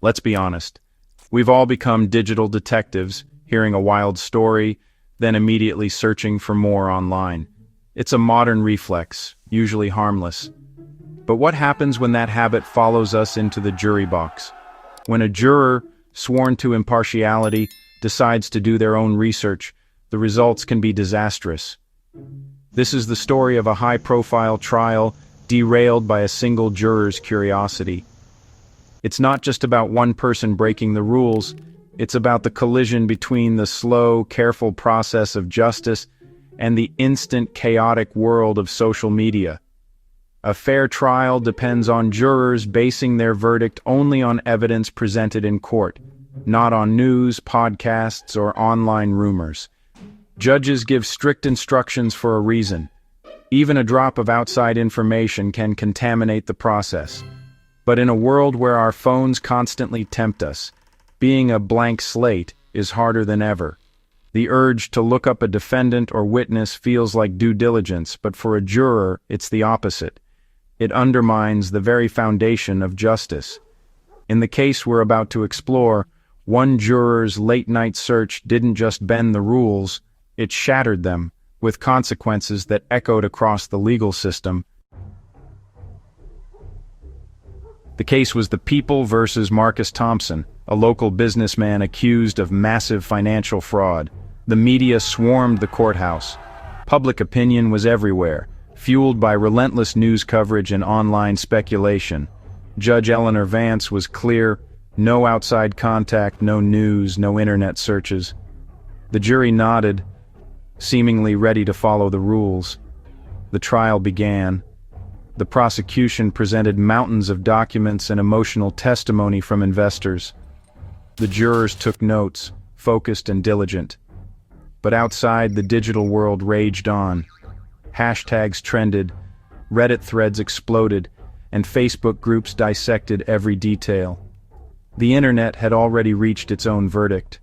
Let's be honest. We've all become digital detectives, hearing a wild story, then immediately searching for more online. It's a modern reflex, usually harmless. But what happens when that habit follows us into the jury box? When a juror, sworn to impartiality, decides to do their own research, the results can be disastrous. This is the story of a high-profile trial derailed by a single juror's curiosity. It's not just about one person breaking the rules, it's about the collision between the slow, careful process of justice and the instant, chaotic world of social media. A fair trial depends on jurors basing their verdict only on evidence presented in court, not on news, podcasts, or online rumors. Judges give strict instructions for a reason. Even a drop of outside information can contaminate the process. But in a world where our phones constantly tempt us, being a blank slate is harder than ever. The urge to look up a defendant or witness feels like due diligence, but for a juror, it's the opposite. It undermines the very foundation of justice. In the case we're about to explore, one juror's late-night search didn't just bend the rules, it shattered them, with consequences that echoed across the legal system. The case was the People versus Marcus Thompson, a local businessman accused of massive financial fraud. The media swarmed the courthouse. Public opinion was everywhere, fueled by relentless news coverage and online speculation. Judge Eleanor Vance was clear: no outside contact, no news, no internet searches. The jury nodded, seemingly ready to follow the rules. The trial began. The prosecution presented mountains of documents and emotional testimony from investors. The jurors took notes, focused and diligent. But outside, the digital world raged on. Hashtags trended, Reddit threads exploded, and Facebook groups dissected every detail. The internet had already reached its own verdict.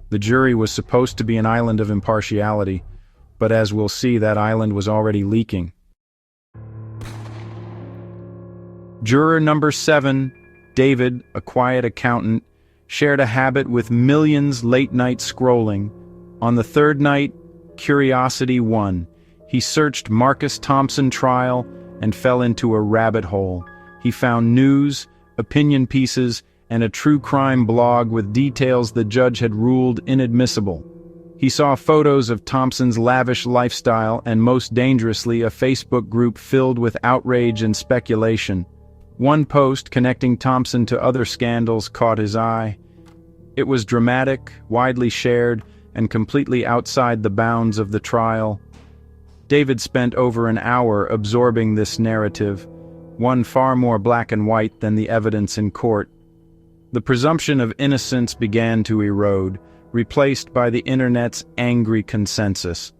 The jury was supposed to be an island of impartiality, but as we'll see, that island was already leaking. Juror number 7, David, a quiet accountant, shared a habit with millions late-night scrolling. On the third night, curiosity won. He searched Marcus Thompson trial and fell into a rabbit hole. He found news, opinion pieces, and a true crime blog with details the judge had ruled inadmissible. He saw photos of Thompson's lavish lifestyle and, most dangerously, a Facebook group filled with outrage and speculation. One post connecting Thompson to other scandals caught his eye. It was dramatic, widely shared, and completely outside the bounds of the trial. David spent over an hour absorbing this narrative, one far more black and white than the evidence in court. The presumption of innocence began to erode, replaced by the internet's angry consensus.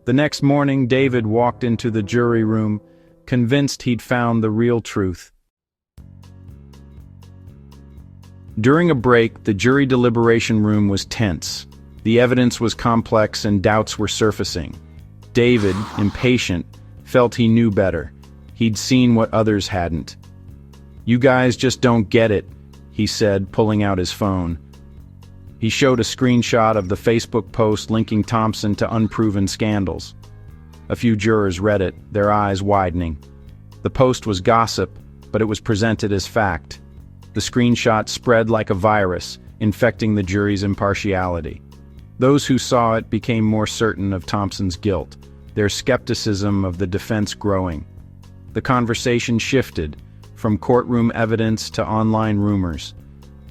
The next morning, David walked into the jury room, convinced he'd found the real truth. During a break, the jury deliberation room was tense. The evidence was complex and doubts were surfacing. David, impatient, felt he knew better. He'd seen what others hadn't. "You guys just don't get it," he said, pulling out his phone. He showed a screenshot of the Facebook post linking Thompson to unproven scandals. A few jurors read it, their eyes widening. The post was gossip, but it was presented as fact. The screenshot spread like a virus, infecting the jury's impartiality. Those who saw it became more certain of Thompson's guilt, their skepticism of the defense growing. The conversation shifted, from courtroom evidence to online rumors.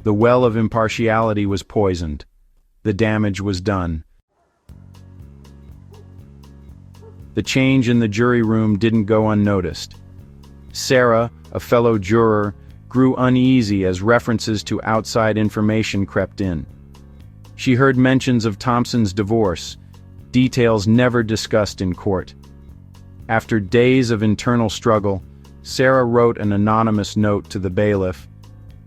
The well of impartiality was poisoned. The damage was done. The change in the jury room didn't go unnoticed. Sarah, a fellow juror, grew uneasy as references to outside information crept in. She heard mentions of Thompson's divorce, details never discussed in court. After days of internal struggle, Sarah wrote an anonymous note to the bailiff.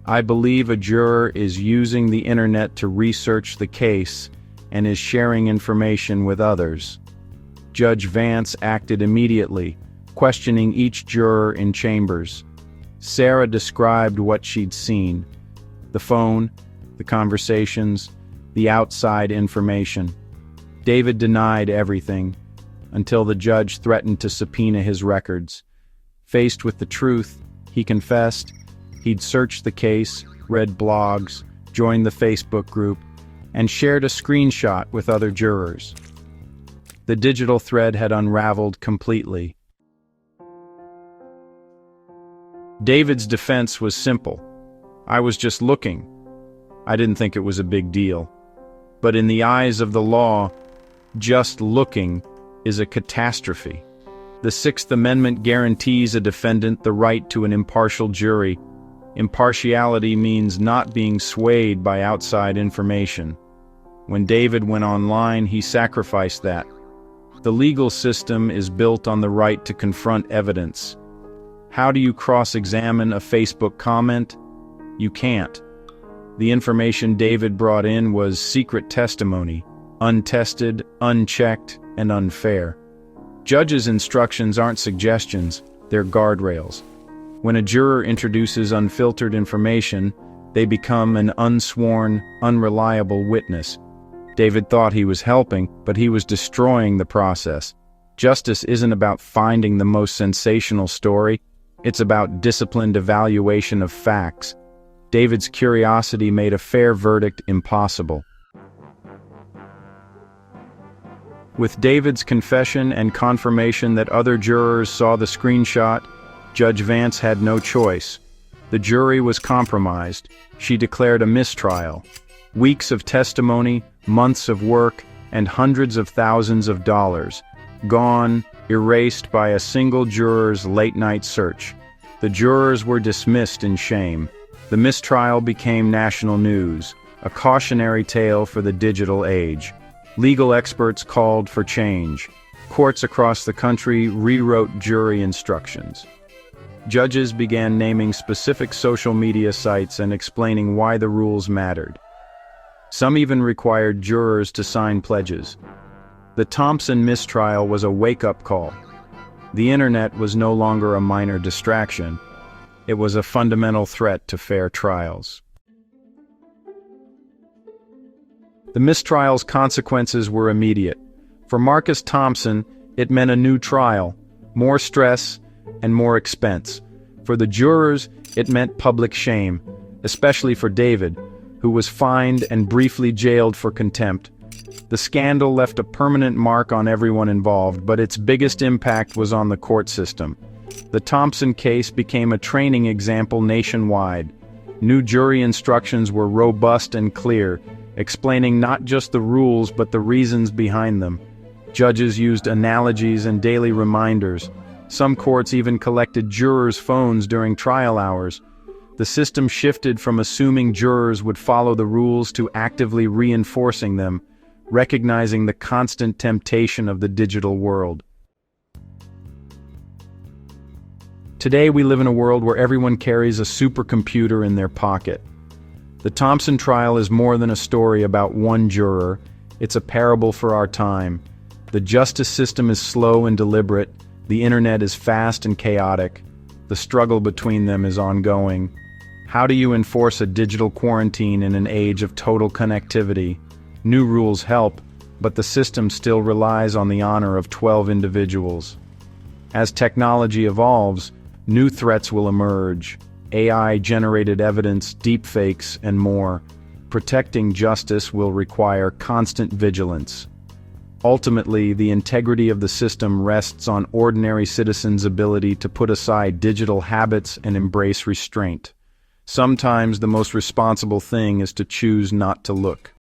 "I believe a juror is using the internet to research the case and is sharing information with others." Judge Vance acted immediately, questioning each juror in chambers. Sarah described what she'd seen: The phone, the conversations, the outside information. David denied everything until the judge threatened to subpoena his records. Faced with the truth, he confessed. He'd searched the case, read blogs, joined the Facebook group, and shared a screenshot with other jurors. The digital thread had unraveled completely. David's defense was simple. I was just looking. I didn't think it was a big deal. But in the eyes of the law, just looking is a catastrophe. The Sixth Amendment guarantees a defendant the right to an impartial jury. Impartiality means not being swayed by outside information. When David went online, he sacrificed that. The legal system is built on the right to confront evidence. How do you cross-examine a Facebook comment? You can't. The information David brought in was secret testimony, untested, unchecked, and unfair. Judges' instructions aren't suggestions, they're guardrails. When a juror introduces unfiltered information, they become an unsworn, unreliable witness. David thought he was helping, but he was destroying the process. Justice isn't about finding the most sensational story, it's about disciplined evaluation of facts. David's curiosity made a fair verdict impossible. With David's confession and confirmation that other jurors saw the screenshot, Judge Vance had no choice. The jury was compromised. She declared a mistrial. Weeks of testimony, months of work, and hundreds of thousands of dollars, gone, erased by a single juror's late-night search. The jurors were dismissed in shame. The mistrial became national news, a cautionary tale for the digital age. Legal experts called for change. Courts across the country rewrote jury instructions. Judges began naming specific social media sites and explaining why the rules mattered. Some even required jurors to sign pledges. The Thompson mistrial was a wake-up call. The internet was no longer a minor distraction. It was a fundamental threat to fair trials. The mistrial's consequences were immediate. For Marcus Thompson, it meant a new trial, more stress, and more expense. For the jurors, it meant public shame, especially for David, who was fined and briefly jailed for contempt. The scandal left a permanent mark on everyone involved, but its biggest impact was on the court system. The Thompson case became a training example nationwide. New jury instructions were robust and clear, explaining not just the rules but the reasons behind them. Judges used analogies and daily reminders. Some courts even collected jurors' phones during trial hours. The system shifted from assuming jurors would follow the rules to actively reinforcing them, recognizing the constant temptation of the digital world. Today we live in a world where everyone carries a supercomputer in their pocket. The Thompson trial is more than a story about one juror, it's a parable for our time. The justice system is slow and deliberate, the internet is fast and chaotic, the struggle between them is ongoing. How do you enforce a digital quarantine in an age of total connectivity? New rules help, but the system still relies on the honor of 12 individuals. As technology evolves, new threats will emerge. AI-generated evidence, deepfakes, and more. Protecting justice will require constant vigilance. Ultimately, the integrity of the system rests on ordinary citizens' ability to put aside digital habits and embrace restraint. Sometimes the most responsible thing is to choose not to look.